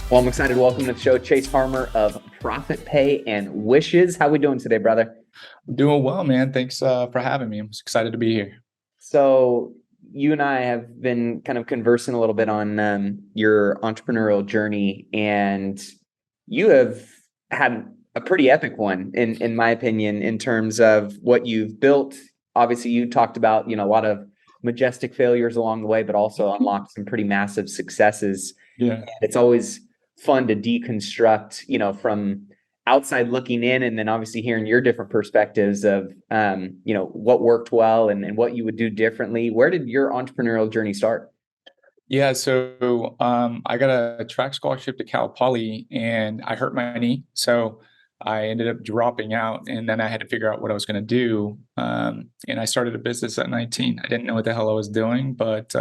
Well, I'm excited to welcome to the show Chase Harmer of ProfitPay and Wishes. How we doing today, brother? I'm doing well, man. Thanks for having me. I'm excited to be here. So you and I have been kind of conversing a little bit on your entrepreneurial journey, and you have had a pretty epic one, in my opinion, in terms of what you've built. Obviously, you talked about a lot of majestic failures along the way, but also unlocked some pretty massive successes. Yeah. It's always fun to deconstruct, from outside looking in, and then obviously hearing your different perspectives of, what worked well and what you would do differently. Where did your entrepreneurial journey start? Yeah. I got a track scholarship to Cal Poly and I hurt my knee. So I ended up dropping out and then I had to figure out what I was going to do. And I started a business at 19. I didn't know what the hell I was doing, but,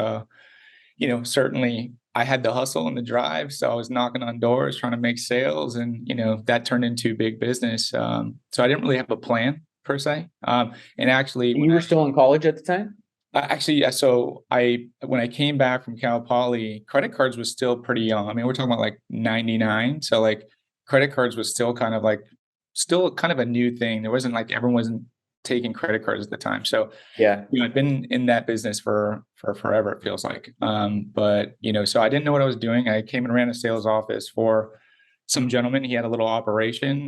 certainly I had the hustle and the drive. So I was knocking on doors, trying to make sales and, that turned into big business. So I didn't really have a plan per se. And actually, You were still in college at the time? Actually, yeah. So when I came back from Cal Poly, credit cards was still pretty young. I mean, we're talking about like 99. So like credit cards was still kind of a new thing. There wasn't like everyone wasn't taking credit cards at the time. So, Yeah. I've been in that business for forever, it feels like. So I didn't know what I was doing. I came and ran a sales office for some gentleman. He had a little operation.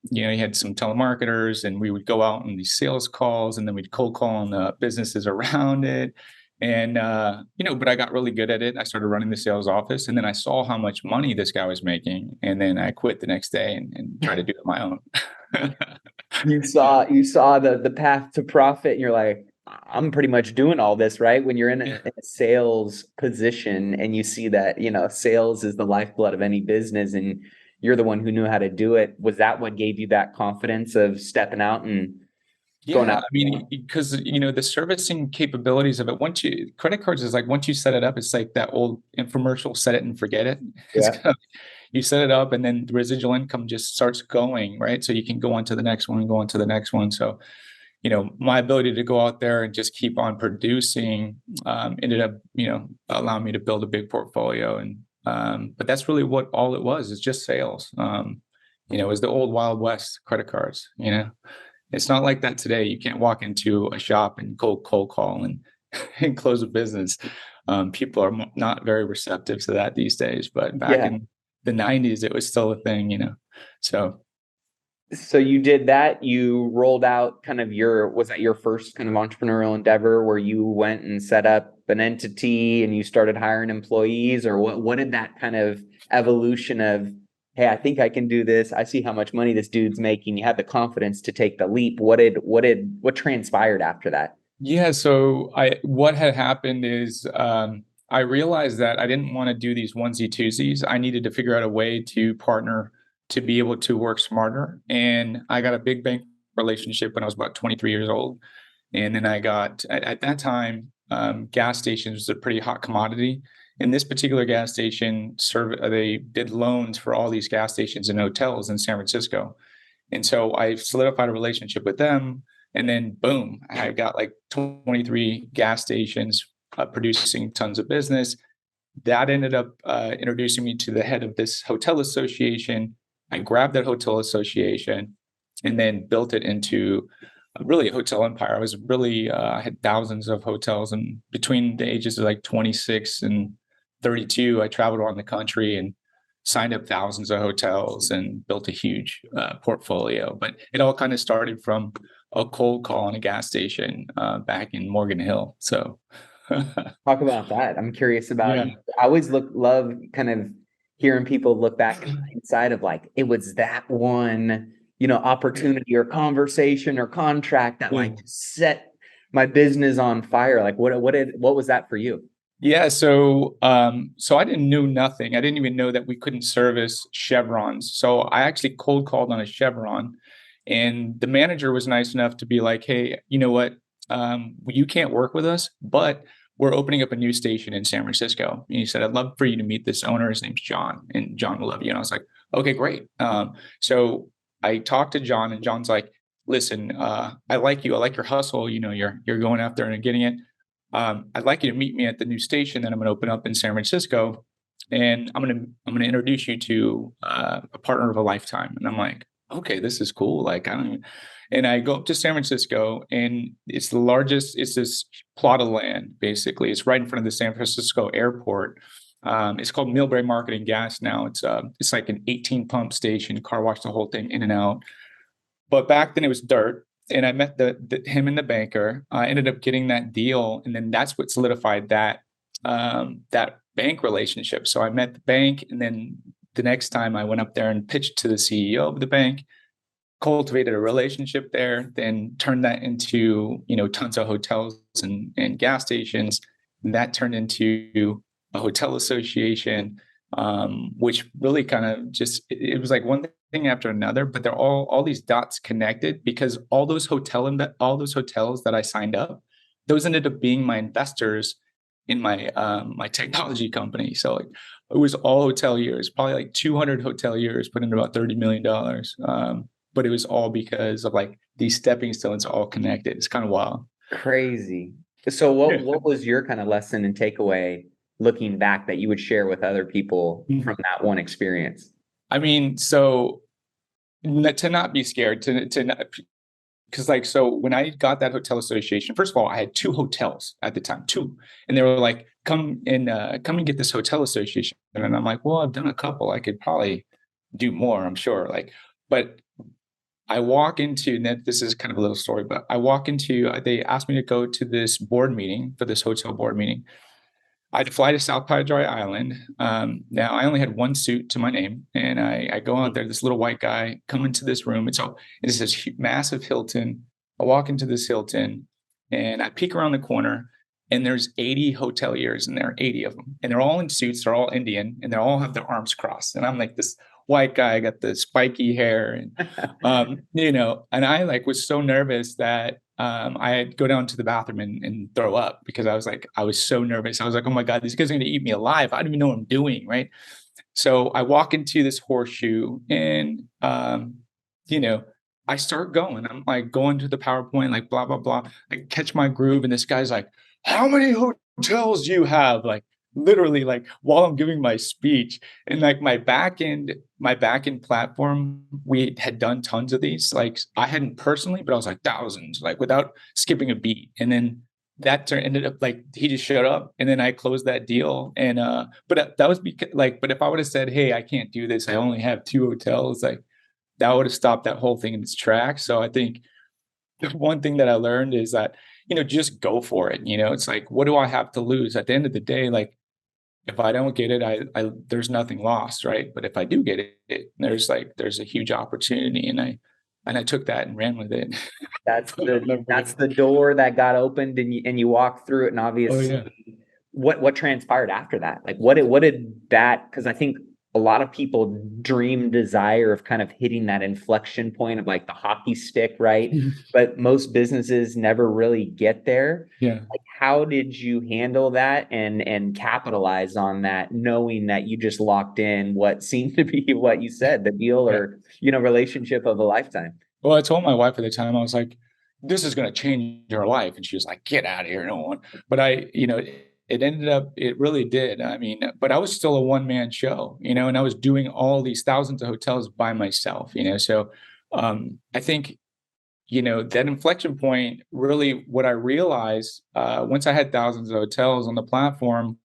He had some telemarketers, and we would go out on these sales calls, and then we'd cold call on the businesses around it. But I got really good at it. I started running the sales office, and then I saw how much money this guy was making, and then I quit the next day and tried to do it my own. You saw the path to profit, and you're like, I'm pretty much doing all this, right? When you're in Yeah. a sales position and you see that, sales is the lifeblood of any business, and you're the one who knew how to do it. Was that what gave you that confidence of stepping out and going Yeah, out? I mean, because the servicing capabilities of it. Credit cards is like once you set it up, it's like that old infomercial, set it and forget it. It's Yeah. kind of, you set it up, and then the residual income just starts going, right? So you can go on to the next one, go on to the next one. So my ability to go out there and just keep on producing ended up, allowing me to build a big portfolio. But that's really what all it was. It's just sales. It was the old Wild West credit cards. It's not like that today. You can't walk into a shop and cold call and and close a business. People are not very receptive to that these days. But back Yeah. in the 90s, it was still a thing. So So you did that. You rolled out kind of was that your first kind of entrepreneurial endeavor where you went and set up an entity and you started hiring employees, or what did that kind of evolution of, hey, I think I can do this. I see how much money this dude's making. You had the confidence to take the leap. What transpired after that? yeah, so I what had happened is I realized that I didn't want to do these onesie twosies. I needed to figure out a way to partner to be able to work smarter. And I got a big bank relationship when I was about 23 years old. And then I got at that time, gas stations was a pretty hot commodity. And this particular gas station they did loans for all these gas stations and hotels in San Francisco. And so I solidified a relationship with them. And then boom, I got like 23 gas stations producing tons of business. That ended up introducing me to the head of this hotel association. I grabbed that hotel association and then built it into really a hotel empire. I had thousands of hotels, and between the ages of like 26 and 32, I traveled around the country and signed up thousands of hotels and built a huge portfolio. But it all kind of started from a cold call in a gas station back in Morgan Hill. So, Talk about that. I'm curious about. yeah, I always love kind of hearing people look back inside of like it was that one, opportunity or conversation or contract that yeah. like set my business on fire. Like what was that for you? Yeah, so I didn't know nothing. I didn't even know that we couldn't service chevrons. So I actually cold called on a chevron, and the manager was nice enough to be like, "Hey, you know what? You can't work with us, but we're opening up a new station in San Francisco." And he said, "I'd love for you to meet this owner. His name's John, and John will love you." And I was like, "Okay, great." So I talked to John, and John's like, "Listen, I like you. I like your hustle. You're going out there and getting it. I'd like you to meet me at the new station that I'm going to open up in San Francisco. and I'm gonna introduce you to a partner of a lifetime. And I'm like, okay, this is cool. Like, I don't even, and I go up to San Francisco, and it's the largest. It's this plot of land, basically. It's right in front of the San Francisco airport. It's called Millionaire Market and Gas now. It's like an 18 pump station, car wash, the whole thing, in and out. But back then it was dirt. And I met him and the banker. I ended up getting that deal, and then that's what solidified that bank relationship. So I met the bank, and then the next time I went up there and pitched to the CEO of the bank, cultivated a relationship there, then turned that into, tons of hotels and gas stations. And that turned into a hotel association, which really kind of just, it was like one thing after another, but they're all these dots connected, because all those hotels that I signed up, those ended up being my investors in my my technology company. So like, it was all hoteliers, probably like 200 hoteliers put in about $30 million. But it was all because of like these stepping stones all connected. It's kind of wild. Crazy. So what was your kind of lesson and takeaway looking back that you would share with other people from that one experience? I mean, so to not be scared, to not, because like, so when I got that hotel association, first of all, I had 2 hotels at the time, 2, and they were like, come and get this hotel association. And I'm like, well, I've done a couple. I could probably do more, I'm sure. Like, but I walk into, and this is kind of a little story, but they asked me to go to this board meeting, for this hotel board meeting. I had to fly to South Padre Island. Now I only had 1 suit to my name, and I go out there, this little white guy, come into this room. It's this massive Hilton. I walk into this Hilton, and I peek around the corner, and there's 80 hoteliers in there, 80 of them. And they're all in suits, they're all Indian, and they all have their arms crossed. And I'm like this white guy, I got the spiky hair, and and I like was so nervous that I'd go down to the bathroom and throw up, because I was so nervous. I was like, oh my God, these guys are gonna eat me alive. I don't even know what I'm doing, right? So I walk into this horseshoe, and I start going. I'm like going to the PowerPoint, like blah, blah, blah. I catch my groove, and this guy's like, how many hotels do you have? Like, literally, like, while I'm giving my speech. And like my back end platform, we had done tons of these. Like, I hadn't personally, but I was like thousands, like without skipping a beat. And then ended up like, he just showed up, and then I closed that deal. And but that was because, like, but if I would have said, hey, I can't do this, I only have 2 hotels, like, that would have stopped that whole thing in its tracks. So I think the one thing that I learned is that, just go for it. It's like, what do I have to lose? At the end of the day, like, if I don't get it, I there's nothing lost, right? But if I do get it, there's a huge opportunity, and I took that and ran with it. That's the door that got opened, and you walked through it. And obviously, yeah. What transpired after that? Like, what did that? Because I think a lot of people desire of kind of hitting that inflection point of like the hockey stick, right? But most businesses never really get there. Yeah. Like, how did you handle that and capitalize on that, knowing that you just locked in what seemed to be what you said, the deal or relationship of a lifetime? Well, I told my wife at the time, I was like, this is going to change your life. And she was like, get out of here, no one. But it really did. I mean, but I was still a one-man show, and I was doing all these thousands of hotels by myself, So I think, that inflection point, really what I realized, once I had thousands of hotels on the platform,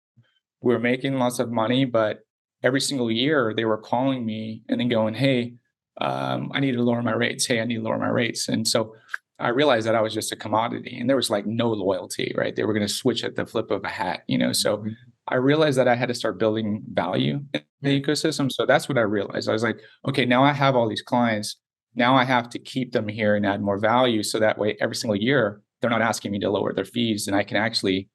we were making lots of money, but every single year they were calling me and then going, hey, I need to lower my rates. Hey, I need to lower my rates. And so I realized that I was just a commodity, and there was like no loyalty, right? They were going to switch at the flip of a hat, So I realized that I had to start building value in the ecosystem. So that's what I realized. I was like, okay, now I have all these clients. Now I have to keep them here and add more value. So that way, every single year, they're not asking me to lower their fees, and I can actually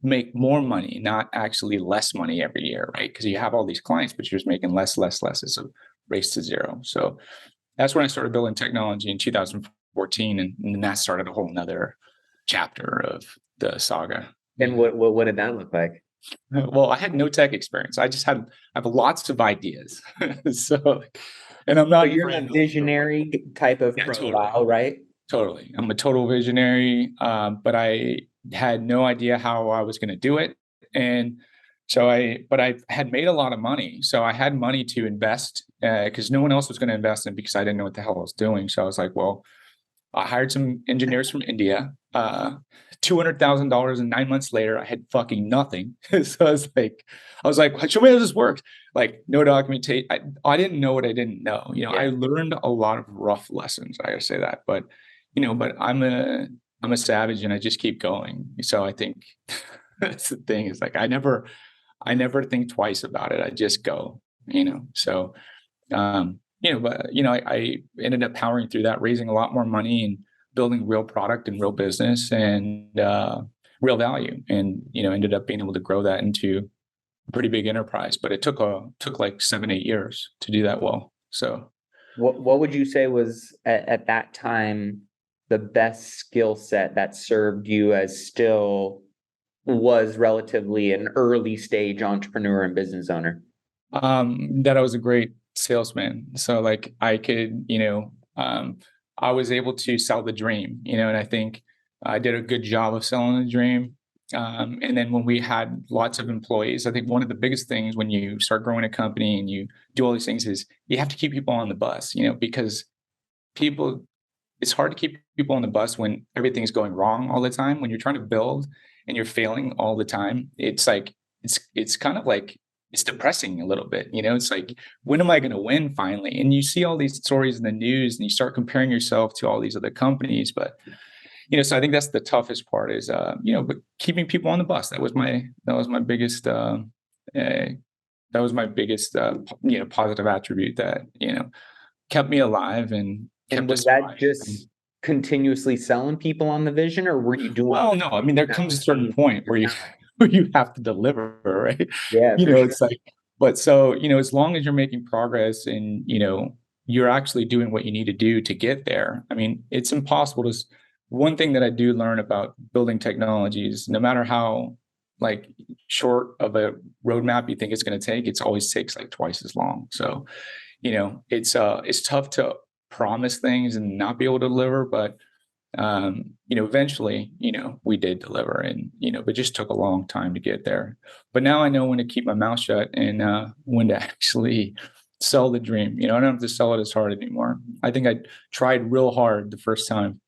make more money, not actually less money every year, right? Because you have all these clients, but you're just making less. It's a race to zero. So that's when I started building technology in 2014, and that started a whole nother chapter of the saga. And what did that look like? Well, I had no tech experience. I have lots of ideas. So, and I'm not. So you're a visionary type of profile, totally. right? Totally. I'm a total visionary, but I had no idea how I was going to do it. And But I had made a lot of money. So I had money to invest because no one else was going to invest in because I didn't know what the hell I was doing. So I was like, well, I hired some engineers from India, $200,000, and 9 months later, I had fucking nothing. So I was like, show me how this works. Like, no documentation. I didn't know what I didn't know. You know, I learned a lot of rough lessons. I gotta say that, but but I'm a savage, and I just keep going. So I think that's the thing. Is like I never think twice about it. I just go. So but I ended up powering through that, raising a lot more money and building real product and real business and real value, and ended up being able to grow that into a pretty big enterprise. But it took like 7-8 years to do that well. So What would you say was at that time the best skill set that served you as still was relatively an early stage entrepreneur and business owner? That I was a great salesman. So like I could, I was able to sell the dream, and I think I did a good job of selling the dream. And then when we had lots of employees, I think one of the biggest things when you start growing a company and you do all these things is you have to keep people on the bus, because people, it's hard to keep people on the bus when everything's going wrong all the time. When you're trying to build and you're failing all the time, it's like, it's kind of like, it's depressing a little bit. It's like, when am I going to win finally? And you see all these stories in the news and you start comparing yourself to all these other companies. But, so I think that's the toughest part is, but keeping people on the bus. That was my biggest, positive attribute that, kept me alive and And kept was us. that just continuously selling people on the vision, or were you doing? Well, no, I mean, there comes a certain point where you where you have to deliver, right? Yeah, for sure. It's like, but so, as long as you're making progress and, you're actually doing what you need to do to get there. I mean, it's impossible to, one thing that I do learn about building technologies, no matter how like short of a roadmap you think it's going to take, it's always takes like twice as long. So, it's tough to promise things and not be able to deliver, but eventually, we did deliver and, but just took a long time to get there. But now I know when to keep my mouth shut and when to actually sell the dream. I don't have to sell it as hard anymore. I think I tried real hard the first time.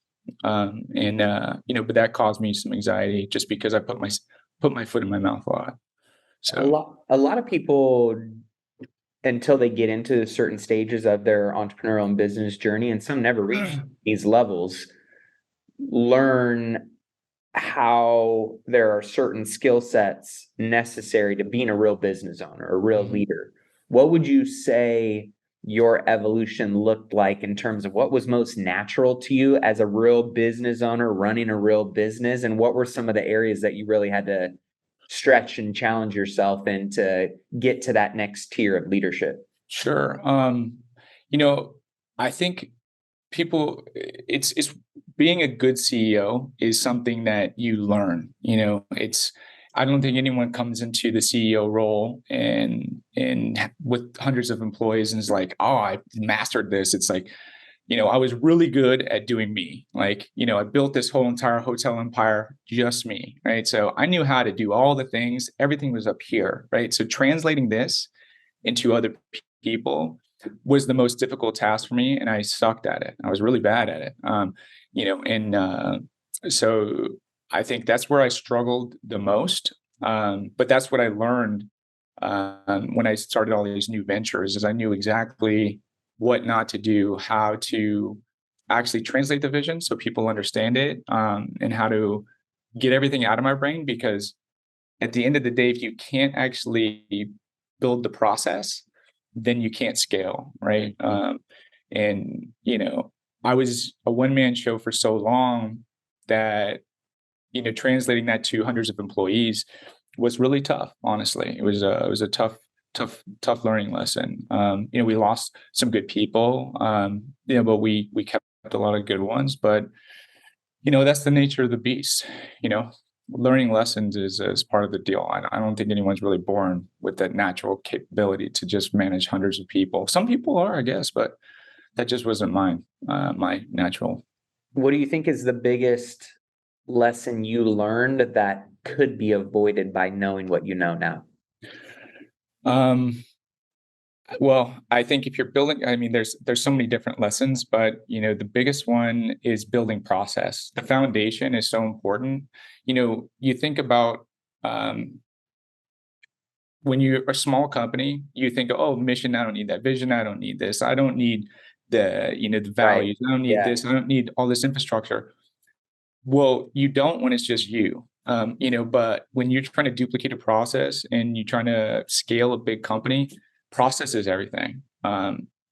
But that caused me some anxiety just because I put my foot in my mouth a lot. So A lot of people, until they get into certain stages of their entrepreneurial and business journey, and some never reach these levels, learn how there are certain skill sets necessary to being a real business owner, a real leader. What would you say your evolution looked like in terms of what was most natural to you as a real business owner running a real business? And what were some of the areas that you really had to stretch and challenge yourself in to get to that next tier of leadership? sure. I think it's being a good CEO is something that you learn. I don't think anyone comes into the CEO role and with hundreds of employees and is like, oh, I mastered this. It's like, I was really good at doing me. Like, I built this whole entire hotel empire, just me, right? So I knew how to do all the things. Everything was up here, right? So translating this into other people was the most difficult task for me, and I sucked at it. I was really bad at it. So I think that's where I struggled the most. But that's what I learned when I started all these new ventures. Is I knew exactly what not to do, how to actually translate the vision so people understand it, and how to get everything out of my brain. Because at the end of the day, if you can't actually build the process, then you can't scale, right? And I was a one-man show for so long that translating that to hundreds of employees was really tough. Honestly, it was a tough learning lesson. We lost some good people, but we kept a lot of good ones. But that's the nature of the beast. Learning lessons is part of the deal. I don't think anyone's really born with that natural capability to just manage hundreds of people. Some people are, I guess, but that just wasn't mine. My natural. What do you think is the biggest lesson you learned that could be avoided by knowing what you know now? Um, well, I think if you're building, I mean, there's so many different lessons, but the biggest one is building process. The foundation is so important. You think about um, when you're a small company, you think, oh, mission, I don't need that. Vision, I don't need this. I don't need the Right. values. I don't need Yeah. this. I don't need all this infrastructure. Well, you don't when it's just you. But when you're trying to duplicate a process and you're trying to scale a big company, process is everything.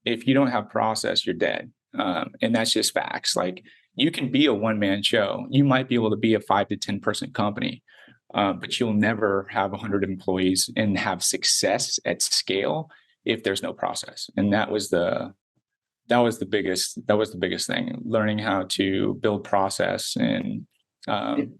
If you don't have process, you're dead. And that's just facts. Like you can be a one-man show. You might be able to be a 5 to 10-person company, but you'll never have 100 employees and have success at scale if there's no process. And that was the biggest thing, learning how to build process and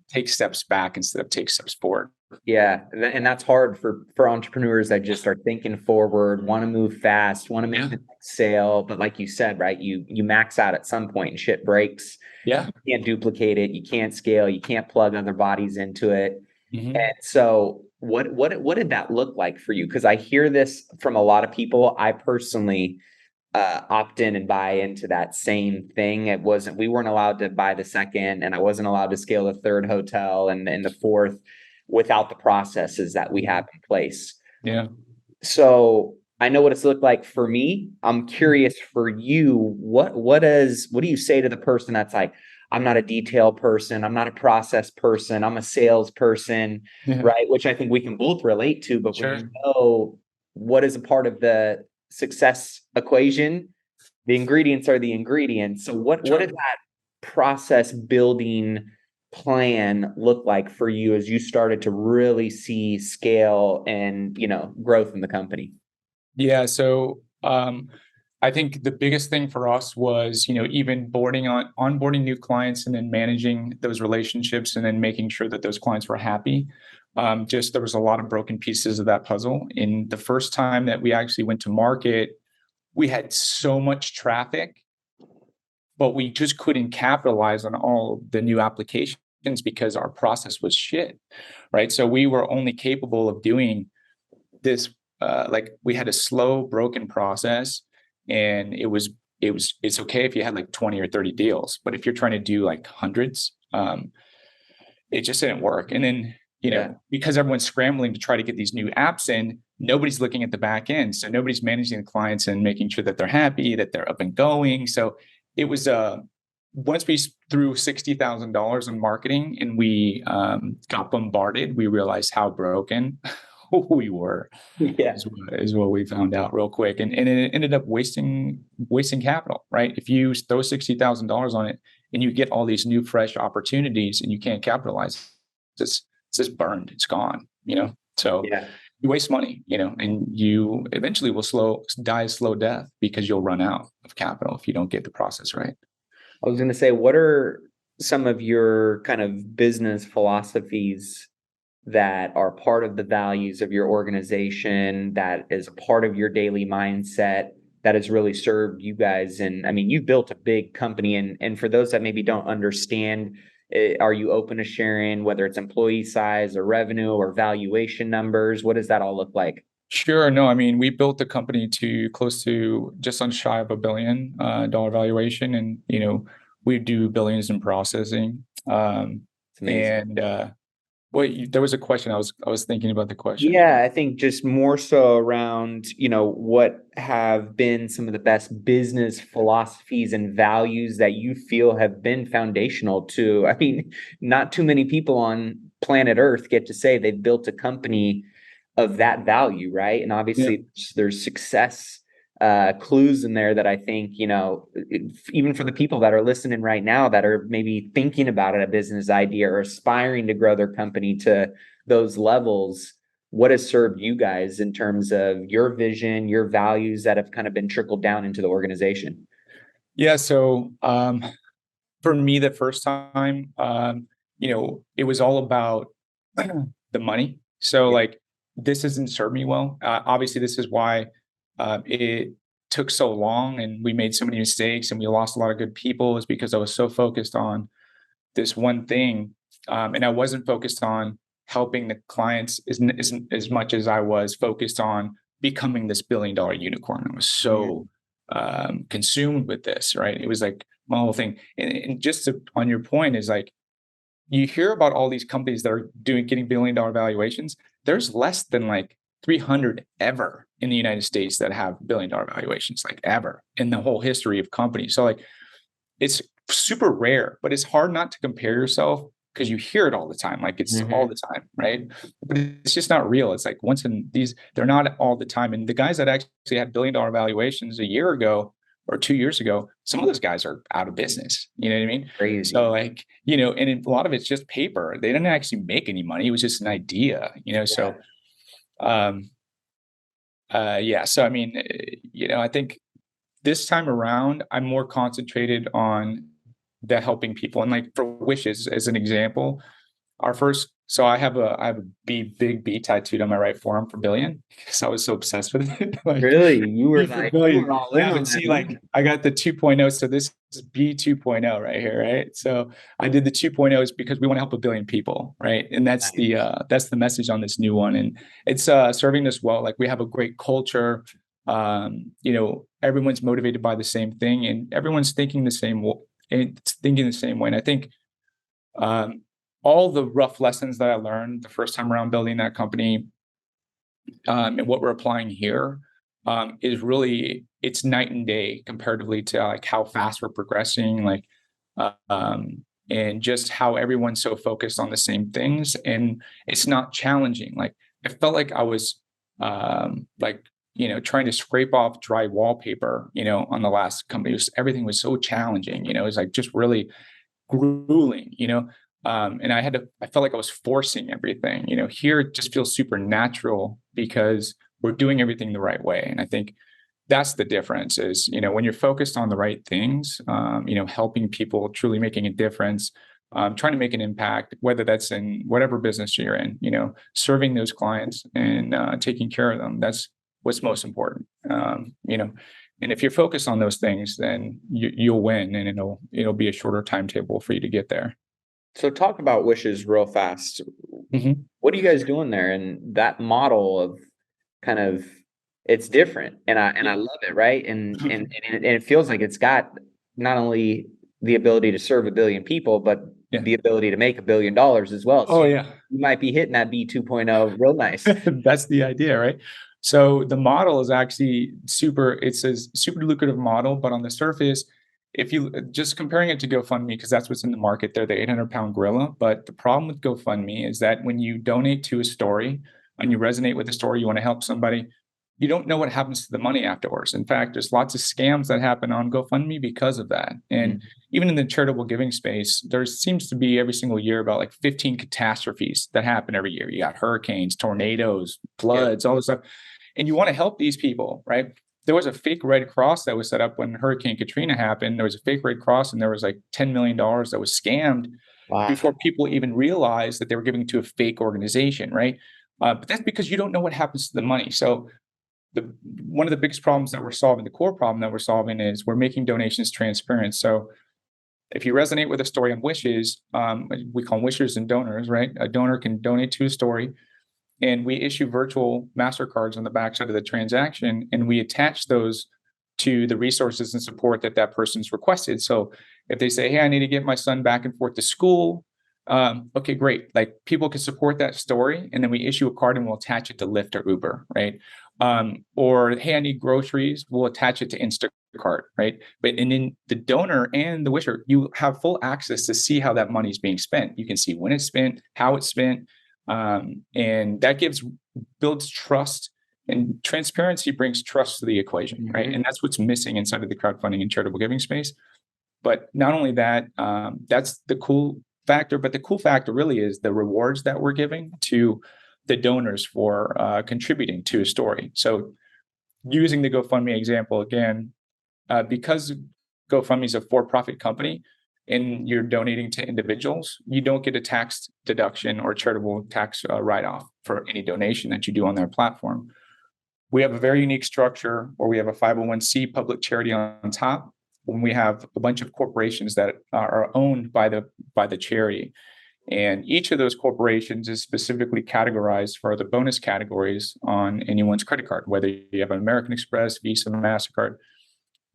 take steps back instead of take steps forward. Yeah, and that's hard for entrepreneurs that just are thinking forward, want to move fast, want to make the next sale. But like you said, right, you max out at some point and shit breaks. Yeah. You can't duplicate it, you can't scale, you can't plug other bodies into it. Mm-hmm. And so what did that look like for you? Because I hear this from a lot of people. I personally opt in and buy into that same thing. We weren't allowed to buy the second, and I wasn't allowed to scale the third hotel and the fourth without the processes that we have in place. Yeah. So I know what it's looked like for me. I'm curious for you, what do you say to the person that's like, I'm not a detail person, I'm not a process person, I'm a salesperson, Yeah. right? Which I think we can both relate to, but when Sure. you know what is a part of the success equation, the ingredients are the ingredients. So what Sure. does that process building plan look like for you as you started to really see scale and growth in the company? Yeah. So I think the biggest thing for us was, even onboarding new clients and then managing those relationships and then making sure that those clients were happy. Just there was a lot of broken pieces of that puzzle. In the first time that we actually went to market, we had so much traffic, but we just couldn't capitalize on all the new applications because our process was shit, right? So we were only capable of doing this. Like we had a slow, broken process, and it's okay if you had like 20 or 30 deals, but if you're trying to do like hundreds, it just didn't work. And then because everyone's scrambling to try to get these new apps in, nobody's looking at the back end, so nobody's managing the clients and making sure that they're happy, that they're up and going. So it was once we threw $60,000 in marketing and we got bombarded, we realized how broken we were. Yeah. Is what we found out real quick, and it ended up wasting capital, right? If you throw $60,000 on it and you get all these new fresh opportunities and you can't capitalize, it's just burned, it's gone, So Yeah. you waste money, and you eventually will die a slow death because you'll run out of capital if you don't get the process right. I was going to say, what are some of your kind of business philosophies that are part of the values of your organization, that is a part of your daily mindset, that has really served you guys? And I mean, you've built a big company, and for those that maybe don't understand, are you open to sharing whether it's employee size or revenue or valuation numbers? What does that all look like? Sure. No, I mean, we built the company to close to just on shy of $1 billion dollar valuation, and we do billions in processing. It's amazing. And there was a question. I was thinking about the question. Yeah, I think just more so around, what have been some of the best business philosophies and values that you feel have been foundational to, I mean, not too many people on planet Earth get to say they've built a company of that value, right? And Yeah. obviously there's success clues in there that I think, even for the people that are listening right now that are maybe thinking about it, a business idea or aspiring to grow their company to those levels, what has served you guys in terms of your vision, your values that have kind of been trickled down into the organization? Yeah. So for me, the first time, it was all about the money. So like, this doesn't serve me well. Obviously, this is why it took so long and we made so many mistakes and we lost a lot of good people, is because I was so focused on this one thing. And I wasn't focused on helping the clients as much as I was focused on becoming this billion-dollar unicorn. I was so consumed with this, right? It was like my whole thing. And just on your point is like, you hear about all these companies that are getting billion-dollar valuations. There's less than like 300 ever in the United States that have billion-dollar valuations, like ever in the whole history of companies. So like, it's super rare, but it's hard not to compare yourself because you hear it all the time. Like it's all the time, right? But it's just not real. It's like once in these, they're not all the time. And the guys that actually had billion-dollar valuations a year ago or 2 years ago, some of those guys are out of business. You know what I mean? Crazy. So like, and a lot of it's just paper. They didn't actually make any money. It was just an idea, So, yeah. So, I mean, I think this time around, I'm more concentrated on the helping people. And like for Wishes, as an example, so I have a big B tattooed on my right forearm for billion because I was so obsessed with it. Like, Really? You were for like, billion. you were all in Yeah, on but see, that. like I got the 2.0. So this is B 2.0 right here, right? So I did the 2.0 is because we want to help a billion people, right? And that's the message on this new one. And it's serving us well. Like we have a great culture. Everyone's motivated by the same thing and everyone's thinking the same way. And I think all the rough lessons that I learned the first time around building that company and what we're applying here is really, it's night and day comparatively to like how fast we're progressing, like and just how everyone's so focused on the same things and it's not challenging. Like I felt like I was trying to scrape off dry wallpaper, on the last company. Everything was so challenging, it was like just really grueling, and I felt like I was forcing everything, here it just feels super natural because we're doing everything the right way. And I think that's the difference is, when you're focused on the right things, helping people, truly making a difference, trying to make an impact, whether that's in whatever business you're in, serving those clients and taking care of them. That's what's most important. And if you're focused on those things, then you'll win, and it'll be a shorter timetable for you to get there. So talk about Wishes real fast. What are you guys doing there? And that model of kind of, it's different, and I love it, right? And it feels like it's got not only the ability to serve a billion people, but the ability to make $1 billion as well. So you might be hitting that B 2.0 real nice. That's the idea, right? So the model is actually it's a super lucrative model, but on the surface, if you just comparing it to GoFundMe, because that's what's in the market, they're the 800-pound gorilla. But the problem with GoFundMe is that when you donate to a story and you resonate with the story, you want to help somebody, you don't know what happens to the money afterwards. In fact, there's lots of scams that happen on GoFundMe because of that. And even in the charitable giving space, there seems to be every single year about like 15 catastrophes that happen every year. You got hurricanes, tornadoes, floods, all this stuff. And you want to help these people, right? There was a fake Red Cross that was set up when Hurricane Katrina happened. There was a fake Red Cross, and there was like $10 million that was scammed before people even realized that they were giving to a fake organization, right? But that's because you don't know what happens to the money. So one of the biggest problems that we're solving, the core problem that we're solving, is we're making donations transparent. So if you resonate with a story on Wishes, we call them wishers and donors, right? A donor can donate to a story, and we issue virtual MasterCards on the backside of the transaction, and we attach those to the resources and support that person's requested. So if they say, hey, I need to get my son back and forth to school, okay, great. Like people can support that story, and then we issue a card and we'll attach it to Lyft or Uber, right? Or hey, I need groceries, we'll attach it to Instacart, right? And then the donor and the wisher, you have full access to see how that money is being spent. You can see when it's spent, how it's spent, and that builds trust, and transparency brings trust to the equation, right? And that's what's missing inside of the crowdfunding and charitable giving space. But not only that, that's the cool factor, but the cool factor really is the rewards that we're giving to the donors for contributing to a story. So using the GoFundMe example again, because GoFundMe is a for-profit company and you're donating to individuals, you don't get a tax deduction or charitable tax write-off for any donation that you do on their platform. We have a very unique structure where we have a 501c public charity on top, when we have a bunch of corporations that are owned by the charity. And each of those corporations is specifically categorized for the bonus categories on anyone's credit card, whether you have an American Express, Visa, MasterCard.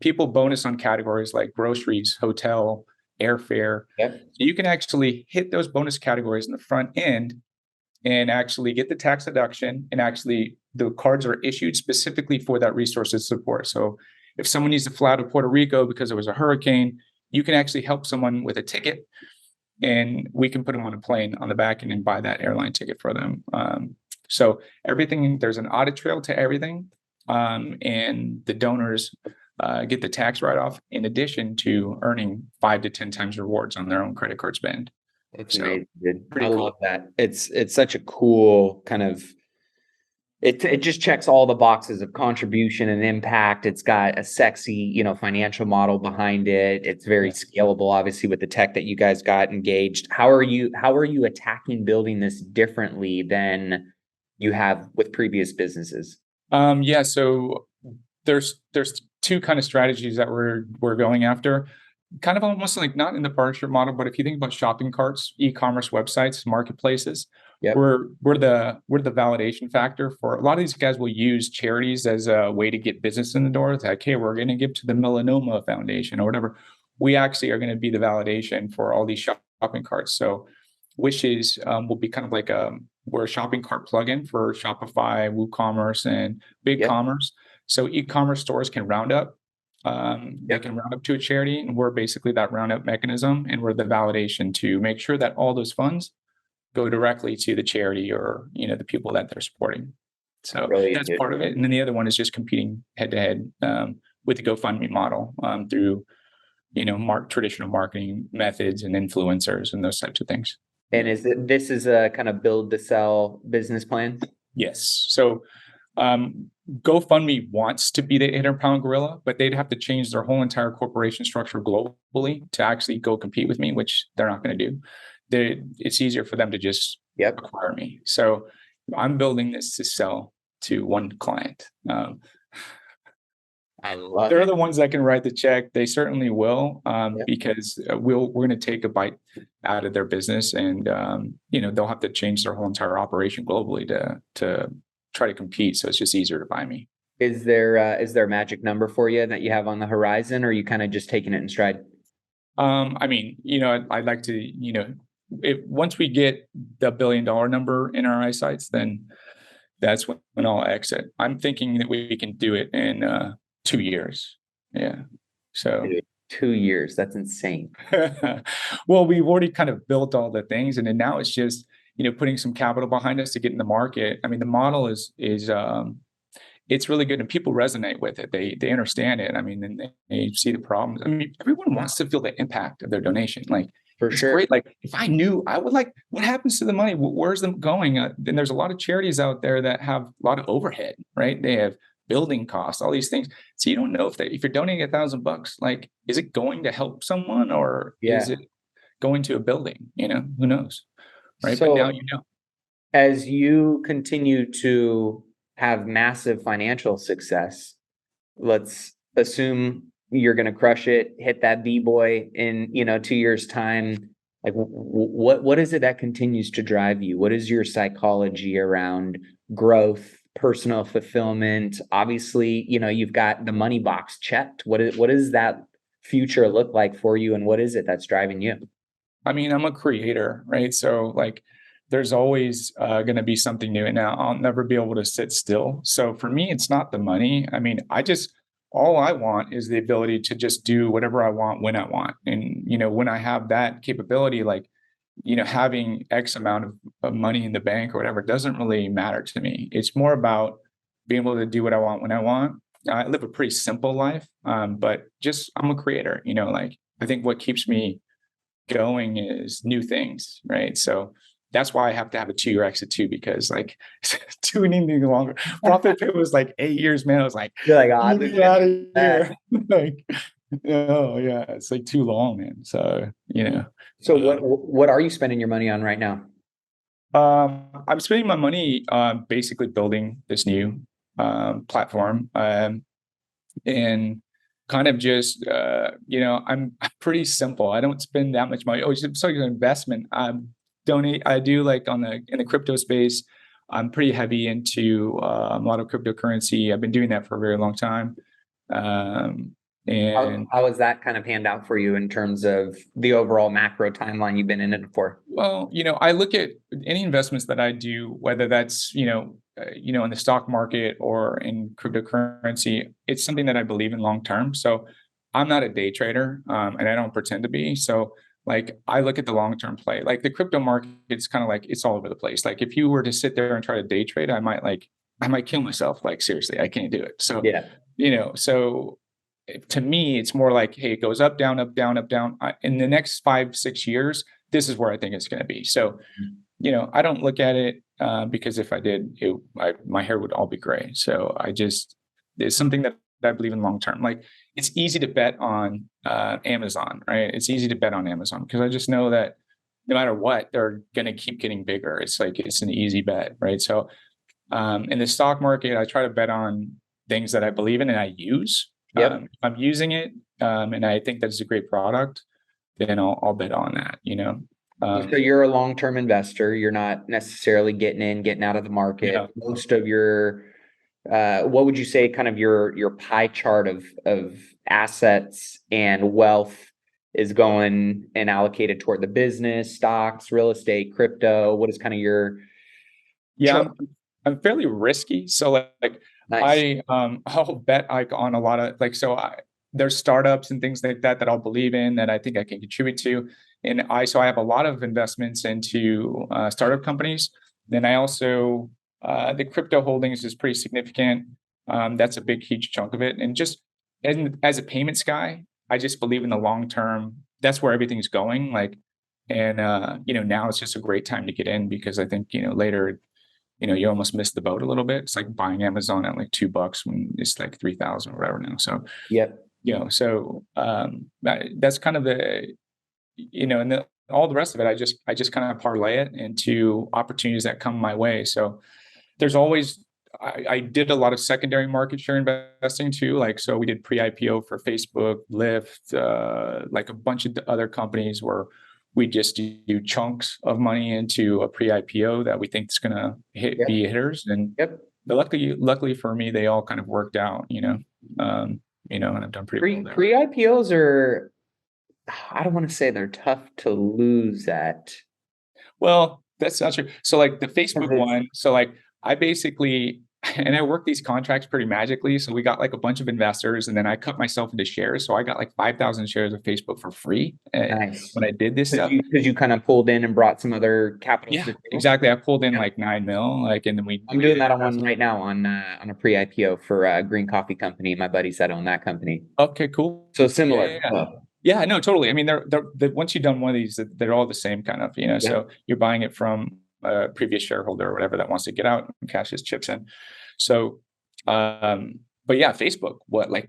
People bonus on categories like groceries, hotel, airfare. Yep. So you can actually hit those bonus categories in the front end and actually get the tax deduction, and actually the cards are issued specifically for that resources support. So if someone needs to fly out to Puerto Rico because there was a hurricane, you can actually help someone with a ticket, and we can put them on a plane on the back end and buy that airline ticket for them. So everything, there's an audit trail to everything, and the donors get the tax write-off in addition to earning 5 to 10 times rewards on their own credit card spend. It's amazing, dude. Pretty I cool. love that. It's such a cool kind of, it just checks all the boxes of contribution and impact. It's got a sexy, financial model behind it. It's very scalable, obviously, with the tech that you guys got engaged. How are you attacking building this differently than you have with previous businesses? So there's two kind of strategies that we're going after. Kind of almost like not in the partnership model, but if you think about shopping carts, e-commerce websites, marketplaces, Yep. we're the validation factor for a lot of these guys. Will use charities as a way to get business in the door. It's like, hey, we're going to give to the Melanoma Foundation or whatever. We actually are going to be the validation for all these shopping carts. So Wishes will be kind of like we're a shopping cart plugin for Shopify, WooCommerce, and BigCommerce. So e-commerce stores can round up. They can round up to a charity, and we're basically that roundup mechanism, and we're the validation to make sure that all those funds go directly to the charity or the people that they're supporting. So that's part of it. And then the other one is just competing head to head with the GoFundMe model through traditional marketing methods and influencers and those types of things. And this is a kind of build to sell business plan? Yes. So GoFundMe wants to be the 800-pound gorilla, but they'd have to change their whole entire corporation structure globally to actually go compete with me, which they're not going to do. It's easier for them to just acquire me. So I'm building this to sell to one client. I love They're the ones that can write the check. They certainly will, because we're going to take a bite out of their business, and they'll have to change their whole entire operation globally to try to compete. So it's just easier to buy me. Is there a magic number for you that you have on the horizon, or are you kind of just taking it in stride? I'd like to, once we get the $1 billion number in our eyesights, then that's when I'll exit. I'm thinking that we can do it in 2 years. Yeah. So 2 years. That's insane. Well, we've already kind of built all the things, and then now it's just, putting some capital behind us to get in the market. I mean, the model is it's really good, and people resonate with it. They understand it. I mean, and they see the problems. I mean, everyone wants to feel the impact of their donation. Like, for it's sure. Great. Like, if I knew, I would like, what happens to the money? Where's them going? And there's a lot of charities out there that have a lot of overhead, right? They have building costs, all these things. So you don't know if you're donating $1,000, like, is it going to help someone, or is it going to a building? Who knows, right? So, but now as you continue to have massive financial success, let's assume you're going to crush it, hit that B-boy in 2 years time. Like, what is it that continues to drive you? What is your psychology around growth, personal fulfillment? Obviously, you've got the money box checked. What does that future look like for you, and what is it that's driving you? I mean, I'm a creator, right? So like, there's always going to be something new, and now I'll never be able to sit still. So for me, it's not the money. I mean, all I want is the ability to just do whatever I want when I want. And, when I have that capability, like, having X amount of money in the bank or whatever doesn't really matter to me. It's more about being able to do what I want when I want. I live a pretty simple life, but I'm a creator, like, I think what keeps me going is new things, right? So that's why I have to have a 2-year exit too, because like doing anything longer. ProfitPay was like 8 years, man. I was like, you're like, get out of here. Like, oh yeah, it's like too long, man. So So what are you spending your money on right now? I'm spending my money basically building this new platform, and kind of just I'm pretty simple. I don't spend that much money. Oh, it's like an investment. donate. I do like in the crypto space. I'm pretty heavy into a lot of cryptocurrency. I've been doing that for a very long time. Um, and How has that kind of panned out for you in terms of the overall macro timeline you've been in it for? Well, I look at any investments that I do, whether that's, in the stock market or in cryptocurrency, it's something that I believe in long term. So I'm not a day trader, and I don't pretend to be. So like I look at the long term play. Like the crypto market, it's kind of like it's all over the place. Like if you were to sit there and try to day trade, I might kill myself. Like seriously, I can't do it. So, Yeah. so to me, it's more like, hey, it goes up, down, up, down, up, down. In the next 5, 6 years, this is where I think it's going to be. So, I don't look at it because if I did, my hair would all be gray. So it's something that I believe in long term. Like it's easy to bet on Amazon, right? It's easy to bet on Amazon because I just know that no matter what, they're going to keep getting bigger. It's like it's an easy bet, right? So in the stock market, I try to bet on things that I believe in and I use. Yep. If I'm using it and I think that's a great product, then I'll bet on that, So you're a long-term investor. You're not necessarily getting in, getting out of the market. Yeah. Most of your, what would you say, kind of your pie chart of assets and wealth is going and allocated toward the business, stocks, real estate, crypto? What is kind of your chart? I'm fairly risky. So like Nice. I'll bet like on a lot of there's startups and things like that I'll believe in that I think I can contribute to. And I have a lot of investments into startup companies. Then I also the crypto holdings is pretty significant. That's a big, huge chunk of it. And as a payments guy, I just believe in the long term. That's where everything's going. Now it's just a great time to get in because I think later you almost miss the boat a little bit. It's like buying Amazon at like $2 when it's like 3,000 or whatever now. So Yep. that's kind of and all the rest of it, I just kind of parlay it into opportunities that come my way. So there's always, I did a lot of secondary market share investing too. So we did pre-IPO for Facebook, Lyft, like a bunch of other companies where we just do chunks of money into a pre-IPO that we think is going to be hitters. And luckily for me, they all kind of worked out, and I've done pretty well there. Pre-IPOs are, I don't want to say they're tough to lose at. Well, that's not true. So like the Facebook one, so like I basically, and I worked these contracts pretty magically. So we got like a bunch of investors and then I cut myself into shares. So I got like 5,000 shares of Facebook for free Nice. when I did this stuff. Because you kind of pulled in and brought some other capital. Yeah, exactly. I pulled in like 9 mil, and then I'm doing that on one right now on a pre-IPO for a green coffee company. My buddies that own that company. Okay, cool. So similar. Yeah, no, totally. I mean, they're once you've done one of these, they're all the same kind of, so you're buying it from a previous shareholder or whatever that wants to get out and cash his chips in. So, but yeah, Facebook, what like,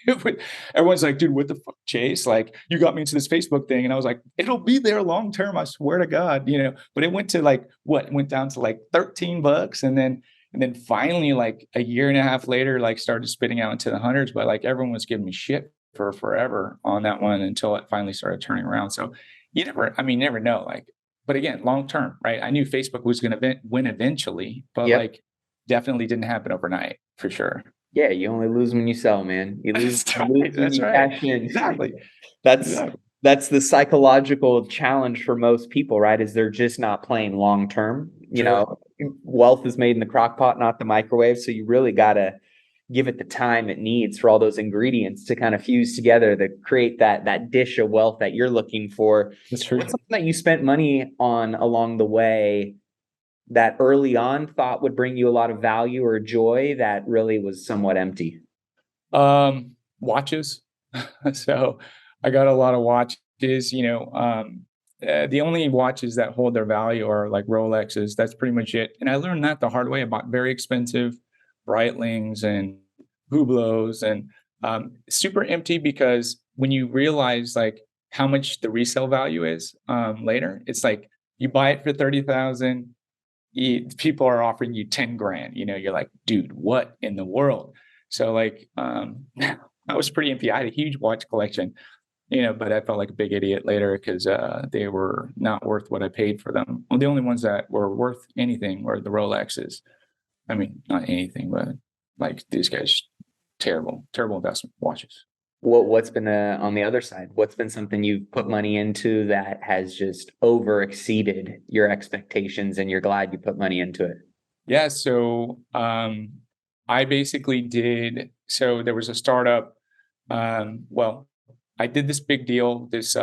everyone's like, dude, what the fuck, Chase? Like, you got me into this Facebook thing. And I was like, it'll be there long term, I swear to God, but it went to like, it went down to like $13. And then finally, like a year and a half later, like started spitting out into the hundreds, but like everyone was giving me shit for forever on that one until it finally started turning around. So you never know. Like, but again, long term, right? I knew Facebook was going to win eventually, but like definitely didn't happen overnight for sure. Yeah, you only lose when you sell, man. You lose, That's right. Exactly. That's the psychological challenge for most people, right? Is they're just not playing long term. Wealth is made in the crock pot, not the microwave. So you really got to give it the time it needs for all those ingredients to kind of fuse together to create that dish of wealth that you're looking for. That's true. What's something that you spent money on along the way that early on thought would bring you a lot of value or joy that really was somewhat empty? Watches. So I got a lot of watches, the only watches that hold their value are like Rolexes. That's pretty much it. And I learned that the hard way. I bought very expensive Breitlings and Hublots and super empty because when you realize like how much the resale value is later, it's like you buy it for 30,000. People are offering you 10 grand, you're like, dude, what in the world? So like, I was pretty empty. I had a huge watch collection. but I felt like a big idiot later because they were not worth what I paid for them. Well, the only ones that were worth anything were the Rolexes. I mean, not anything, but like these guys, terrible investment watches. What's been on the other side? What's been something you've put money into that has just over exceeded your expectations and you're glad you put money into it? Yeah. So I basically did, so there was a startup. Well, I did this big deal, this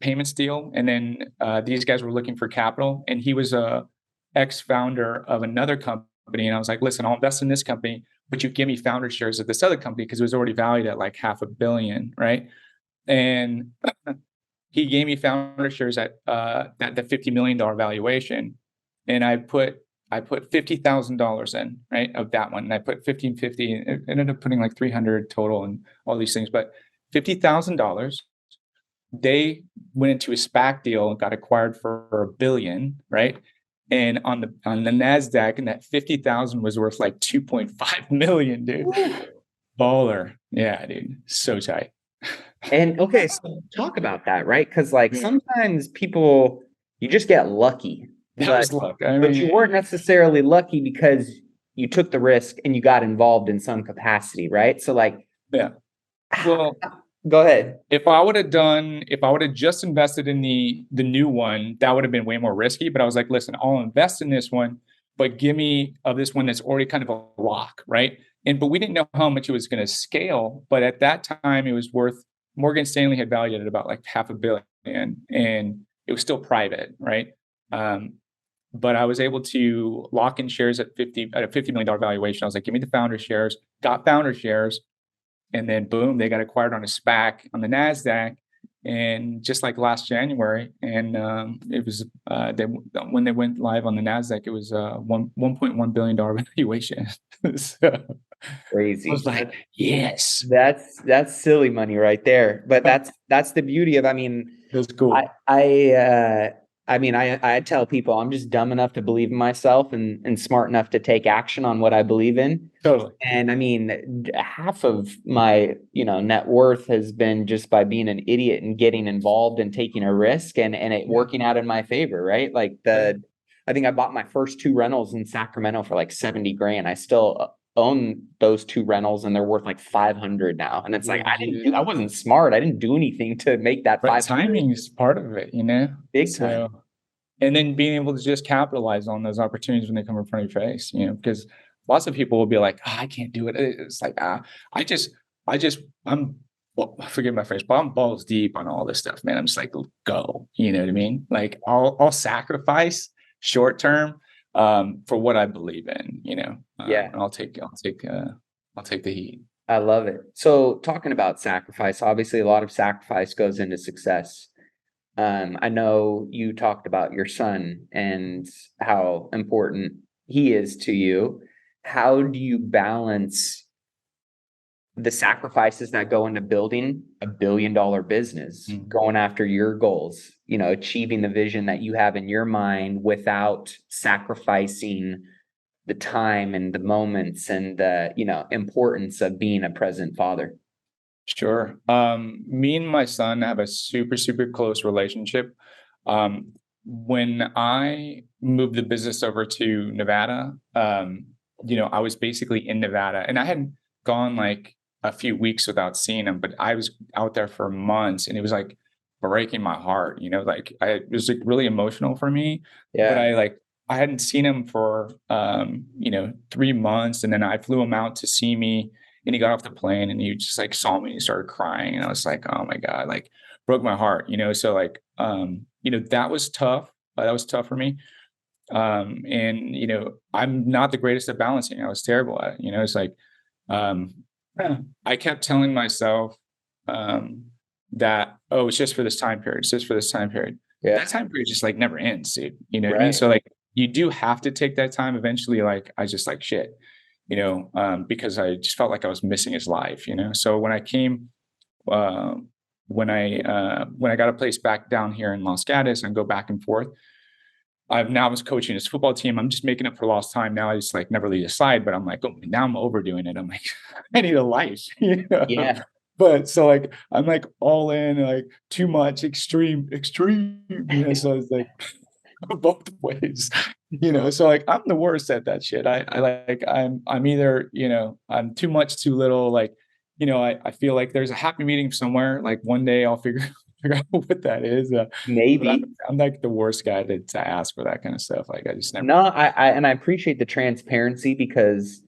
payments deal, and then these guys were looking for capital, and he was a ex-founder of another company, and I was like, listen, I'll invest in this company, but you give me founder shares of this other company because it was already valued at like $500 million, right? And he gave me founder shares at that the $50 million valuation, and I put $50,000 in, right, of that one, and I put 1550. It ended up putting like 300 total and all these things, but $50,000. They went into a SPAC deal and got acquired for $1 billion, right? And on the NASDAQ, and that 50,000 was worth like 2.5 million, dude. Baller. Yeah, dude. So tight. And okay, so talk about that, right? Because like sometimes people, you just get lucky. That was luck. But you weren't necessarily lucky because you took the risk and you got involved in some capacity, right? So like, yeah. Well, go ahead. If I would have just invested in the new one, that would have been way more risky. But I was like, listen, I'll invest in this one, but give me of this one that's already kind of a lock, right? But we didn't know how much it was going to scale. But at that time, it was worth, Morgan Stanley had valued it at about like $500 million, and it was still private, right? But I was able to lock in shares at a $50 million valuation. I was like, give me the founder shares, got founder shares. And then boom, they got acquired on a SPAC on the NASDAQ, and just like last January. And it was when they went live on the NASDAQ, it was $1.1 billion valuation. So crazy. I was like, yes, that's silly money right there. But that's the beauty of, I mean, that's cool. I tell people I'm just dumb enough to believe in myself and smart enough to take action on what I believe in. Totally. And I mean, half of my, net worth has been just by being an idiot and getting involved and taking a risk and it working out in my favor, right? Like I think I bought my first 2 rentals in Sacramento for like 70 grand. I still own those 2 rentals and they're worth like 500 now. And it's like, I wasn't smart. I didn't do anything to make that 500. Timing is part of it, Big time. And then being able to just capitalize on those opportunities when they come in front of your face, because lots of people will be like, I can't do it. It's like, forgive my phrase, but I'm balls deep on all this stuff, man. I'm just like, go, you know what I mean? Like I'll sacrifice short term for what I believe in, and I'll take the heat. I love it. So talking about sacrifice, obviously a lot of sacrifice goes into success. I know you talked about your son and how important he is to you. How do you balance the sacrifices that go into building a $1 billion business, going after your goals, achieving the vision that you have in your mind without sacrificing the time and the moments and the, importance of being a present father? Sure. Me and my son have a super, super close relationship. When I moved the business over to Nevada, I was basically in Nevada, and I hadn't gone like a few weeks without seeing him, but I was out there for months, and it was like breaking my heart, it was like really emotional for me. Yeah. But I hadn't seen him for 3 months, and then I flew him out to see me. And he got off the plane and he just like saw me and he started crying. And I was like, oh my God, like broke my heart, So that was tough. That was tough for me. I'm not the greatest at balancing. I was terrible at it. It's like, I kept telling myself that, oh, it's just for this time period. It's just for this time period. Yeah. That time period just like never ends, dude. You know what I mean? So like, you do have to take that time eventually. Like, I just like shit. Because I just felt like I was missing his life, So when I came, when I got a place back down here in Los Gatos and go back and forth, I was coaching his football team. I'm just making up for lost time. Now I just like never leave aside, but I'm like, oh, now I'm overdoing it. I'm like, I need a life. Yeah. But so like I'm like all in, like too much, extreme, so it's like both ways, so like I'm the worst at that shit. I'm either, I'm too much, too little, like, I feel like there's a happy medium somewhere. Like one day I'll figure out what that is. But Maybe. I'm like the worst guy to ask for that kind of stuff. Like I just never. No, and I appreciate the transparency because,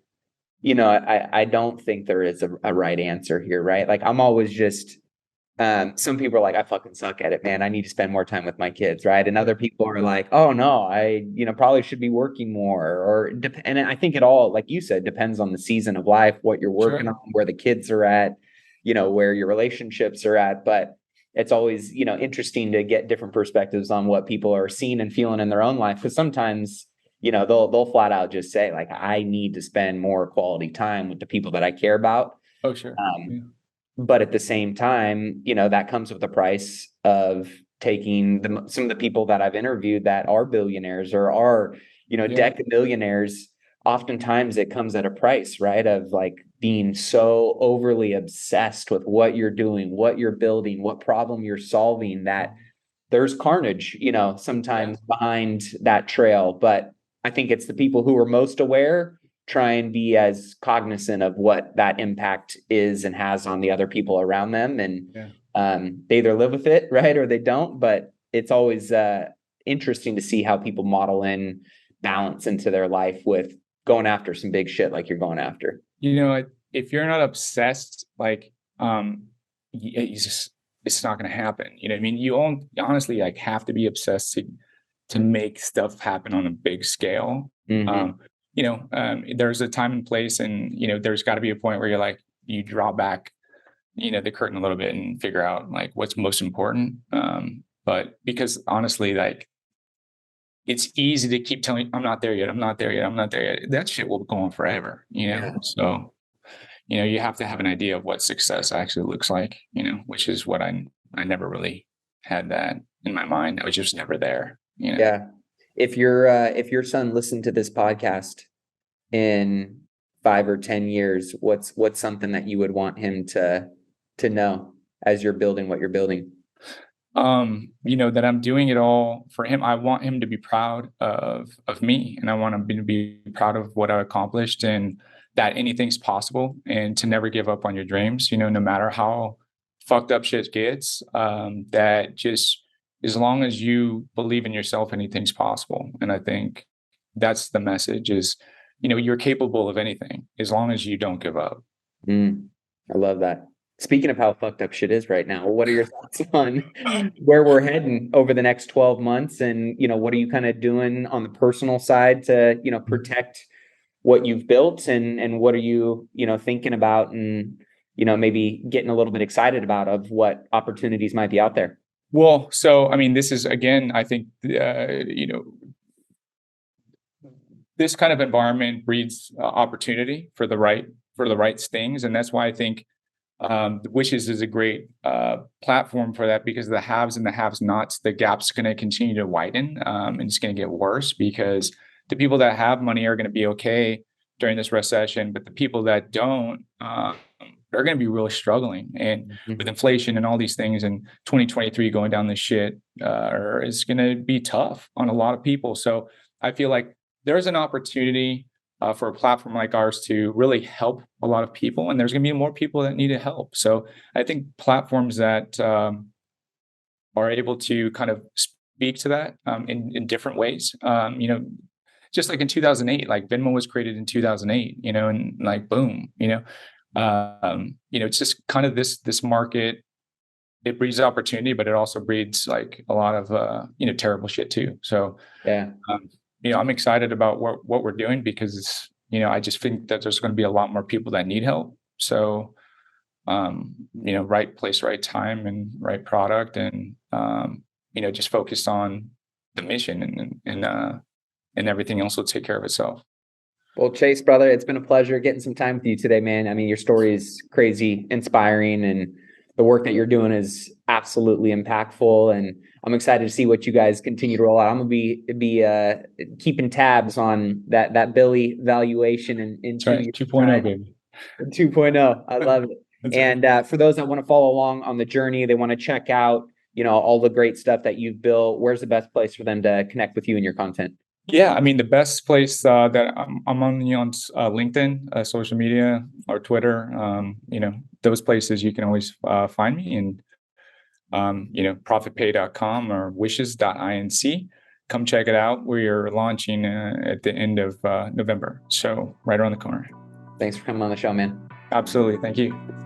I don't think there is a right answer here, right? Like I'm always just, some people are like, I fucking suck at it, man. I need to spend more time with my kids, right? And other people are like, oh no, I, probably should be working more, and I think it all, like you said, depends on the season of life, what you're working Sure. on, where the kids are at, where your relationships are at. But it's always, interesting to get different perspectives on what people are seeing and feeling in their own life. Because sometimes, they'll flat out just say like, I need to spend more quality time with the people that I care about. Oh, sure. Yeah. But at the same time, that comes with the price of taking some of the people that I've interviewed that are billionaires or are, Yeah. decamillionaires. Oftentimes it comes at a price, right? Of like being so overly obsessed with what you're doing, what you're building, what problem you're solving, that there's carnage, sometimes behind that trail. But I think it's the people who are most aware try and be as cognizant of what that impact is and has on the other people around them. And they either live with it, right, or they don't. But it's always interesting to see how people model in balance into their life with going after some big shit like you're going after. If you're not obsessed, like, it's not going to happen. You know what I mean? You honestly like have to be obsessed to make stuff happen on a big scale. There's a time and place, and there's got to be a point where you're like, you draw back, the curtain a little bit and figure out like what's most important. But because honestly, like, it's easy to keep telling, I'm not there yet, I'm not there yet, I'm not there yet. That shit will go on forever, So, you have to have an idea of what success actually looks like, which is what I never really had that in my mind. I was just never there. Yeah. If your son listened to this podcast in 5 or 10 years, what's something that you would want him to know as you're building what you're building? That I'm doing it all for him. I want him to be proud of me, and I want him to be proud of what I accomplished, and that anything's possible, and to never give up on your dreams, no matter how fucked up shit gets. That just, as long as you believe in yourself, anything's possible. And I think that's the message is, you're capable of anything as long as you don't give up. I love that. Speaking of how fucked up shit is right now, what are your thoughts on where we're heading over the next 12 months? And, what are you kind of doing on the personal side to, protect what you've built, and what are you, thinking about, and, maybe getting a little bit excited about of what opportunities might be out there? Well, so, I mean, this is, again, I think, this kind of environment breeds opportunity for the right things. And that's why I think Wishes is a great platform for that, because the haves and the have-nots, the gap's going to continue to widen, and it's going to get worse, because the people that have money are going to be okay during this recession, but the people that don't are going to be really struggling. And with inflation and all these things, and 2023 going down this shit, is going to be tough on a lot of people. So I feel like there's an opportunity for a platform like ours to really help a lot of people, and there's going to be more people that need help. So I think platforms that are able to kind of speak to that in different ways, just like in 2008, like Venmo was created in 2008, and like boom, it's just kind of this market. It breeds opportunity, but it also breeds like a lot of terrible shit too. So yeah. I'm excited about what we're doing, because I just think that there's going to be a lot more people that need help. So, right place, right time, and right product, and just focus on the mission, and everything else will take care of itself. Well, Chase, brother, it's been a pleasure getting some time with you today, man. I mean, your story is crazy, inspiring, and the work that you're doing is absolutely impactful. And I'm excited to see what you guys continue to roll out. I'm gonna be keeping tabs on that Billy valuation in 2 years. 2.0, baby. 2.0. I love it. And for those that want to follow along on the journey, they want to check out, all the great stuff that you've built. Where's the best place for them to connect with you and your content? Yeah, I mean, the best place that I'm on LinkedIn, social media, or Twitter. Those places you can always find me, and profitpay.com or wishes.inc. Come check it out. We're launching at the end of November, so right around the corner. Thanks for coming on the show, man. Absolutely, thank you.